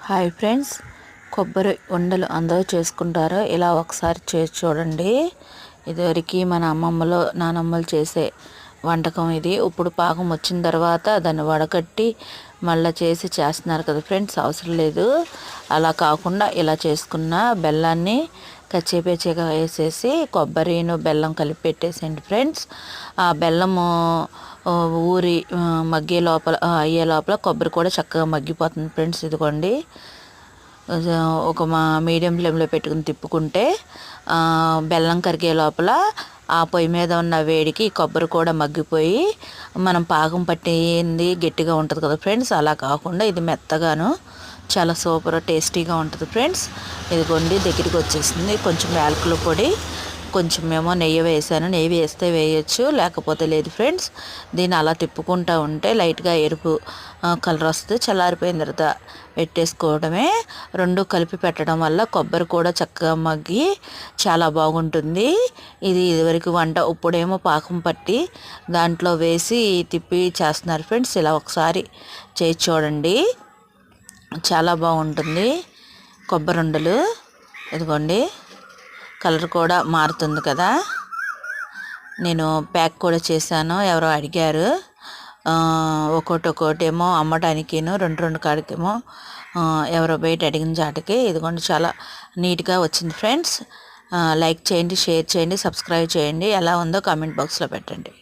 Hi friends, కొబ్బరి ఉండలు అందరూ చేసుకుంటారో ఇలా ఒకసారి చేసి చూడండి. ఇదివరకు మన అమ్మమ్మలు నానమ్మలు చేసే వంటకం ఇది. ఇప్పుడు పాకం వచ్చిన తర్వాత దాన్ని వడకట్టి మళ్ళీ చేస్తున్నారు కదా ఫ్రెండ్స్. అవసరం లేదు. అలా కాకుండా ఇలా చేసుకున్న బెల్లాన్ని కచ్చేపేచేగా వేసేసి కొబ్బరిను బెల్లం కలిపి పెట్టేసేయండి ఫ్రెండ్స్. ఆ బెల్లము ఊరి అయ్యే లోపల కొబ్బరి కూడా చక్కగా మగ్గిపోతుంది ఫ్రెండ్స్. ఇదిగోండి, ఒక మీడియం ఫ్లేమ్లో పెట్టుకుని తిప్పుకుంటే బెల్లం కరిగే లోపల ఆ పొయ్యి మీద ఉన్న వేడికి కొబ్బరి కూడా మగ్గిపోయి మనం పాకం పట్టింది గట్టిగా ఉంటుంది కదా ఫ్రెండ్స్. అలా కాకుండా ఇది మెత్తగాను చాలా సూపర్ టేస్టీగా ఉంటుంది ఫ్రెండ్స్. ఇదిగోండి, దగ్గరికి వచ్చేసింది. కొంచెం యాలకుల పొడి, కొంచెం ఏమో నెయ్యి వేసాను. నెయ్యి వేస్తే వేయచ్చు, లేకపోతే లేదు ఫ్రెండ్స్. దీన్ని అలా తిప్పుకుంటూ ఉంటే లైట్గా ఎరుపు కలర్ వస్తుంది. చల్లారిపోయిన తర్వాత పెట్టేసుకోవడమే. రెండు కలిపి పెట్టడం వల్ల కొబ్బరి కూడా చక్కగా మగ్గి చాలా బాగుంటుంది. ఇది ఇదివరకు వంట, ఇప్పుడేమో పాకం పట్టి దాంట్లో వేసి తిప్పి చేస్తున్నారు ఫ్రెండ్స్. ఇలా ఒకసారి చేసి చూడండి, చాలా బాగుంటుంది కొబ్బరి ఉండలు. ఇదిగోండి, కలర్ కూడా మారుతుంది కదా. నేను ప్యాక్ కూడా చేశాను, ఎవరో అడిగారు. ఒక్కోటి ఏమో అమ్మటానికిను, రెండు కాడికేమో ఎవరో బయట అడిగిన చాటుకి. ఇదిగోండి, చాలా నీట్గా వచ్చింది ఫ్రెండ్స్. లైక్ చేయండి, షేర్ చేయండి, సబ్స్క్రైబ్ చేయండి. ఎలా ఉందో కామెంట్ బాక్స్లో పెట్టండి.